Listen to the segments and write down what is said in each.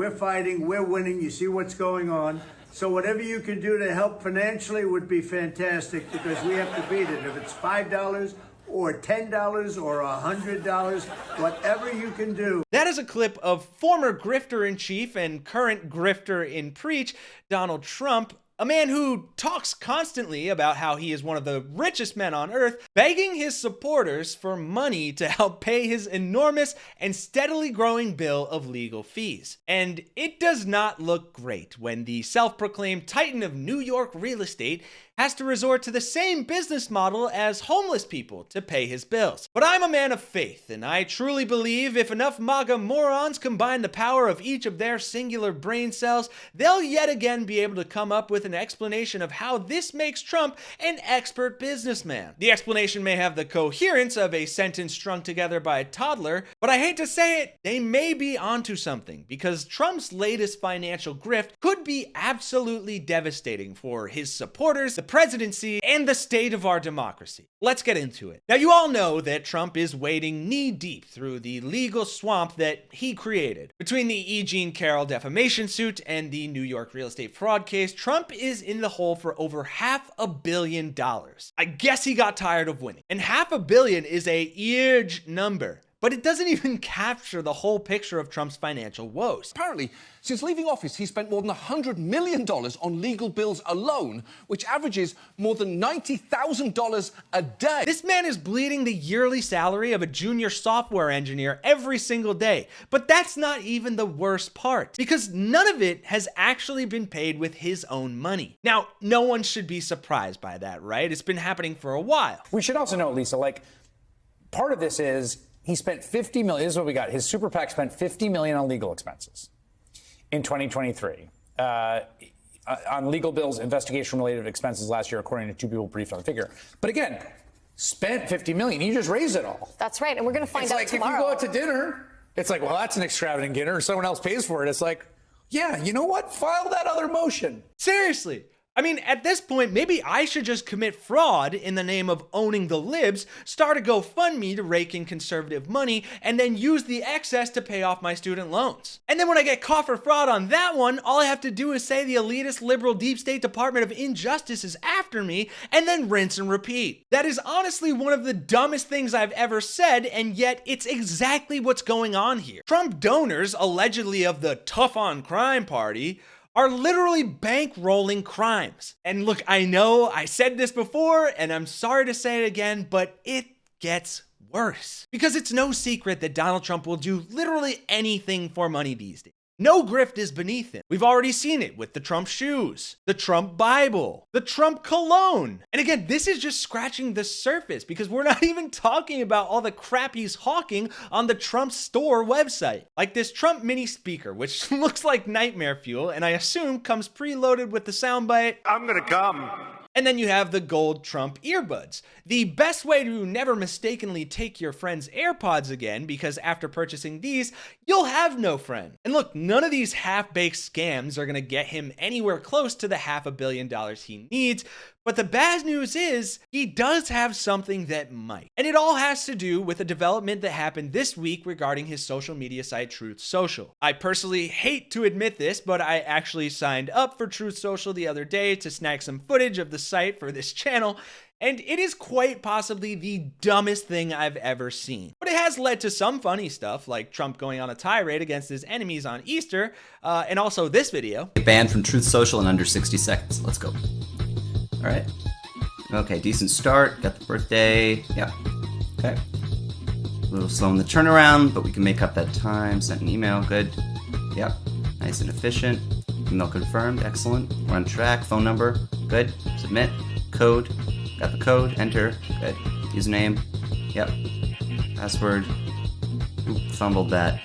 we're fighting, we're winning. You see what's going on. So whatever you can do to help financially would be fantastic, because we have to beat it. If it's $5 or $10 or $100, whatever you can do. That is a clip of former grifter-in-chief and current grifter-in-preach, Donald Trump, a man who talks constantly about how he is one of the richest men on earth, begging his supporters for money to help pay his enormous and steadily growing bill of legal fees. And it does not look great when the self-proclaimed titan of New York real estate has to resort to the same business model as homeless people to pay his bills. But I'm a man of faith, and I truly believe if enough MAGA morons combine the power of each of their singular brain cells, they'll yet again be able to come up with an explanation of how this makes Trump an expert businessman. The explanation may have the coherence of a sentence strung together by a toddler, but I hate to say it, they may be onto something, because Trump's latest financial grift could be absolutely devastating for his supporters, the presidency, and the state of our democracy. Let's get into it. Now, you all know that Trump is wading knee-deep through the legal swamp that he created. Between the E. Jean Carroll defamation suit and the New York real estate fraud case, Trump is in the hole for over $500 million. I guess he got tired of winning. And $500 million is a huge number, but it doesn't even capture the whole picture of Trump's financial woes. Apparently, since leaving office, he spent more than $100 million on legal bills alone, which averages more than $90,000 a day. This man is bleeding the yearly salary of a junior software engineer every single day. But that's not even the worst part, because none of it has actually been paid with his own money. Now, no one should be surprised by that, right? It's been happening for a while. We should also know, Lisa, part of this is he spent $50 million. This is what we got. His super PAC spent $50 million on legal expenses in 2023. On legal bills, investigation-related expenses last year, according to two people briefed on the figure. But again, spent $50 million. He just raised it all. That's right, and we're going to find out tomorrow. If you go out to dinner, it's like, well, that's an extravagant dinner. Someone else pays for it. It's like, yeah, you know what? File that other motion. Seriously. I mean, at this point, maybe I should just commit fraud in the name of owning the libs, start a GoFundMe to rake in conservative money, and then use the excess to pay off my student loans. And then when I get caught for fraud on that one, all I have to do is say the elitist liberal deep state Department of Injustice is after me, and then rinse and repeat. That is honestly one of the dumbest things I've ever said, and yet it's exactly what's going on here. Trump donors, allegedly of the tough on crime party, are literally bankrolling crimes. And look, I know I said this before, and I'm sorry to say it again, but it gets worse. Because it's no secret that Donald Trump will do literally anything for money these days. No grift is beneath him. We've already seen it with the Trump shoes, the Trump Bible, the Trump cologne. And again, this is just scratching the surface, because we're not even talking about all the crap he's hawking on the Trump store website. Like this Trump mini speaker, which looks like nightmare fuel, and I assume comes preloaded with the soundbite, "I'm gonna come." And then you have the gold Trump earbuds. The best way to never mistakenly take your friend's AirPods again, because after purchasing these, you'll have no friend. And look, none of these half-baked scams are gonna get him anywhere close to the $500 million he needs, but the bad news is, he does have something that might. And it all has to do with a development that happened this week regarding his social media site, Truth Social. I personally hate to admit this, but I actually signed up for Truth Social the other day to snag some footage of the site for this channel, and it is quite possibly the dumbest thing I've ever seen. But it has led to some funny stuff, like Trump going on a tirade against his enemies on Easter, and also this video. Banned from Truth Social in under 60 seconds. Let's go. All right. Okay, decent start. Got the birthday. Yeah. Okay. A little slow in the turnaround, but we can make up that time. Sent an email. Good. Yep. Nice and efficient. Email confirmed. Excellent. We're on track. Phone number. Good. Submit. Code. Got the code. Enter. Good. Username. Yep. Password. Oop, fumbled that.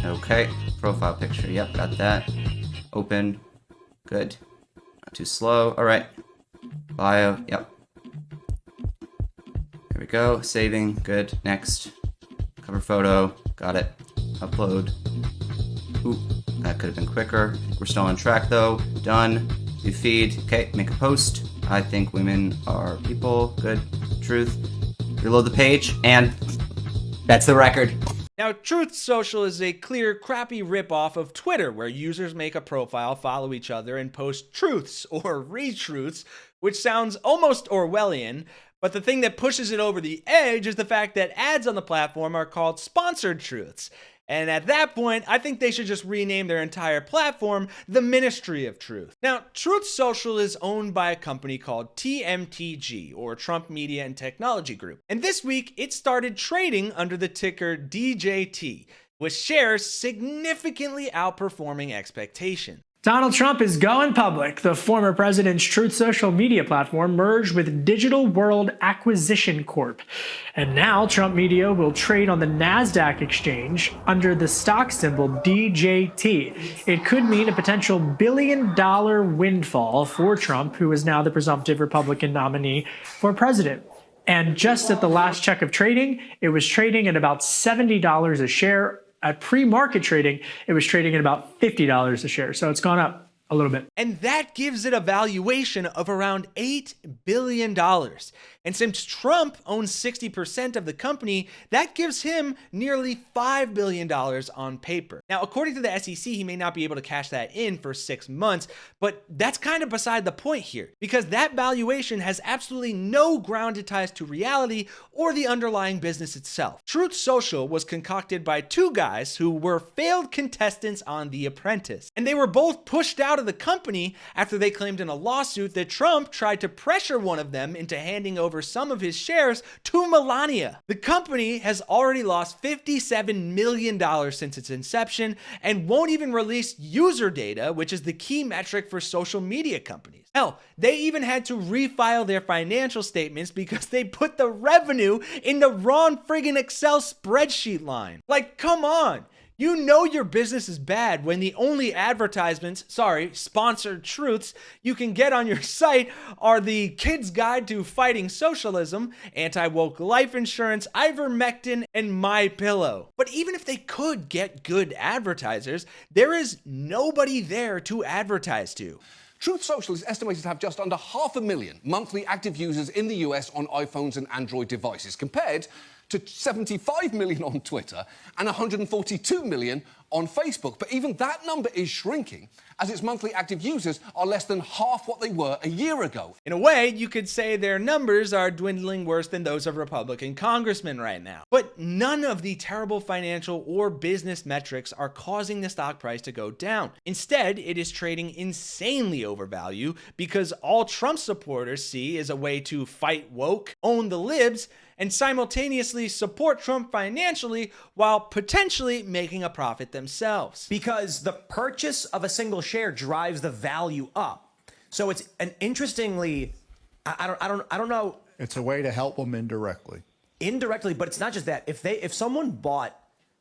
Okay. Profile picture. Yep, got that. Open. Good. Not too slow. All right. Bio. Yep. There we go. Saving. Good. Next. Cover photo. Got it. Upload. Oop. That could have been quicker. We're still on track though. Done. View feed. Okay. Make a post. I think women are people. Good. Truth. Reload the page. And that's the record. Now, Truth Social is a clear, crappy ripoff of Twitter, where users make a profile, follow each other, and post truths or retruths, which sounds almost Orwellian. But the thing that pushes it over the edge is the fact that ads on the platform are called sponsored truths. And at that point, I think they should just rename their entire platform the Ministry of Truth. Now, Truth Social is owned by a company called TMTG, or Trump Media and Technology Group. And this week, it started trading under the ticker DJT, with shares significantly outperforming expectations. Donald Trump is going public. The former president's Truth Social media platform merged with Digital World Acquisition Corp. And now Trump Media will trade on the NASDAQ exchange under the stock symbol DJT. It could mean a potential billion-dollar windfall for Trump, who is now the presumptive Republican nominee for president. And just at the last check of trading, it was trading at about $70 a share. At pre-market trading, it was trading at about $50 a share. So it's gone up a little bit. And that gives it a valuation of around $8 billion. And since Trump owns 60% of the company, that gives him nearly $5 billion on paper. Now, according to the SEC, he may not be able to cash that in for 6 months, but that's kind of beside the point here, because that valuation has absolutely no grounded ties to reality or the underlying business itself. Truth Social was concocted by two guys who were failed contestants on The Apprentice, and they were both pushed out of the company after they claimed in a lawsuit that Trump tried to pressure one of them into handing over some of his shares to Melania. The company has already lost $57 million since its inception and won't even release user data, which is the key metric for social media companies. Hell, they even had to refile their financial statements because they put the revenue in the wrong friggin' Excel spreadsheet line. Like, come on. You know your business is bad when the only advertisements, sponsored truths you can get on your site are the Kid's Guide to Fighting Socialism, Anti-Woke Life Insurance, Ivermectin, and MyPillow. But even if they could get good advertisers, there is nobody there to advertise to. Truth Social is estimated to have just under 500,000 monthly active users in the US on iPhones and Android devices, compared to 75 million on Twitter and 142 million on Facebook. But even that number is shrinking, as its monthly active users are less than half what they were a year ago. In a way, you could say their numbers are dwindling worse than those of Republican congressmen right now. But none of the terrible financial or business metrics are causing the stock price to go down. Instead, it is trading insanely overvalued because all Trump supporters see is a way to fight woke, own the libs, and simultaneously support Trump financially while potentially making a profit themselves. Because the purchase of a single share drives the value up. So it's an interestingly, I don't know. It's a way to help them indirectly. Indirectly, but it's not just that. If someone bought,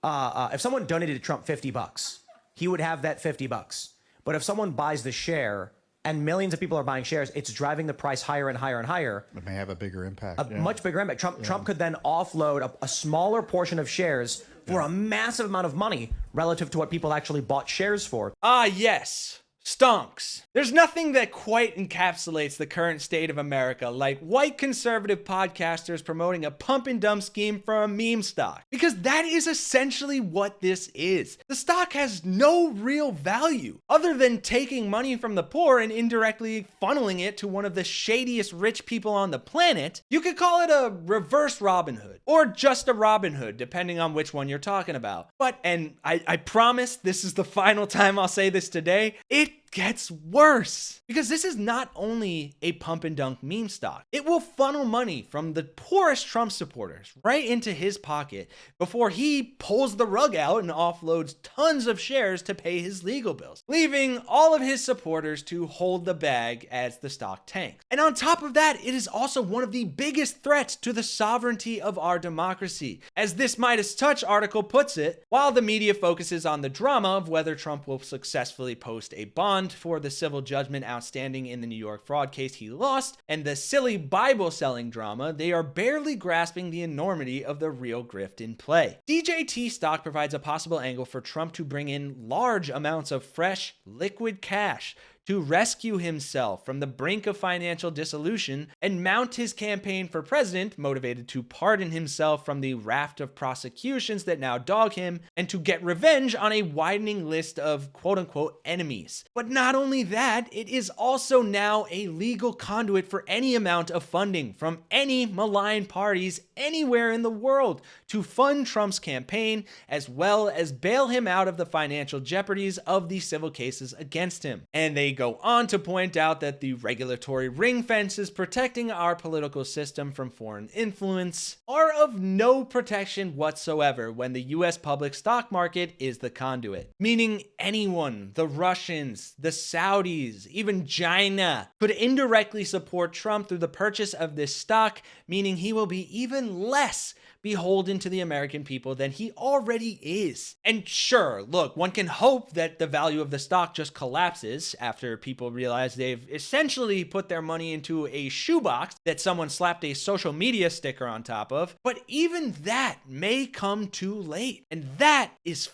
if someone donated to Trump $50, he would have that $50. But if someone buys the share, and millions of people are buying shares, it's driving the price higher and higher and higher. It may have a bigger impact. A much bigger impact. Trump could then offload a smaller portion of shares for a massive amount of money relative to what people actually bought shares for. Ah, yes. Stonks. There's nothing that quite encapsulates the current state of America like white conservative podcasters promoting a pump and dump scheme for a meme stock. Because that is essentially what this is. The stock has no real value other than taking money from the poor and indirectly funneling it to one of the shadiest rich people on the planet. You could call it a reverse Robin Hood or just a Robin Hood, depending on which one you're talking about. But, and I promise this is the final time I'll say this today, it gets worse, because this is not only a pump and dunk meme stock. It will funnel money from the poorest Trump supporters right into his pocket before he pulls the rug out and offloads tons of shares to pay his legal bills, leaving all of his supporters to hold the bag as the stock tanks. And on top of that, it is also one of the biggest threats to the sovereignty of our democracy. As this Midas Touch article puts it, while the media focuses on the drama of whether Trump will successfully post a bond for the civil judgment outstanding in the New York fraud case he lost, and the silly Bible selling drama, they are barely grasping the enormity of the real grift in play. DJT stock provides a possible angle for Trump to bring in large amounts of fresh, liquid cash to rescue himself from the brink of financial dissolution and mount his campaign for president, motivated to pardon himself from the raft of prosecutions that now dog him, and to get revenge on a widening list of quote-unquote enemies. But not only that, it is also now a legal conduit for any amount of funding from any malign parties anywhere in the world to fund Trump's campaign, as well as bail him out of the financial jeopardies of the civil cases against him. And they go on to point out that the regulatory ring fences protecting our political system from foreign influence are of no protection whatsoever when the US public stock market is the conduit. Meaning anyone, the Russians, the Saudis, even China, could indirectly support Trump through the purchase of this stock, meaning he will be even less beholden to the American people than he already is. And sure, look, one can hope that the value of the stock just collapses after people realize they've essentially put their money into a shoebox that someone slapped a social media sticker on top of, but even that may come too late, and that is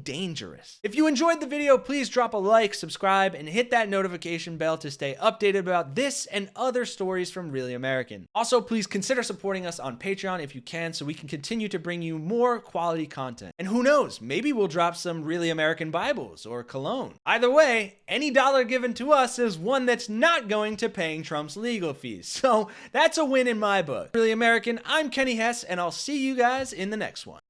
dangerous. If you enjoyed the video, please drop a like, subscribe, and hit that notification bell to stay updated about this and other stories from Really American. Also, please consider supporting us on Patreon if you can, so we can continue to bring you more quality content. And who knows, maybe we'll drop some Really American Bibles or cologne. Either way, any dollar given to us is one that's not going to paying Trump's legal fees. So that's a win in my book. Really American, I'm Kenny Hesse, and I'll see you guys in the next one.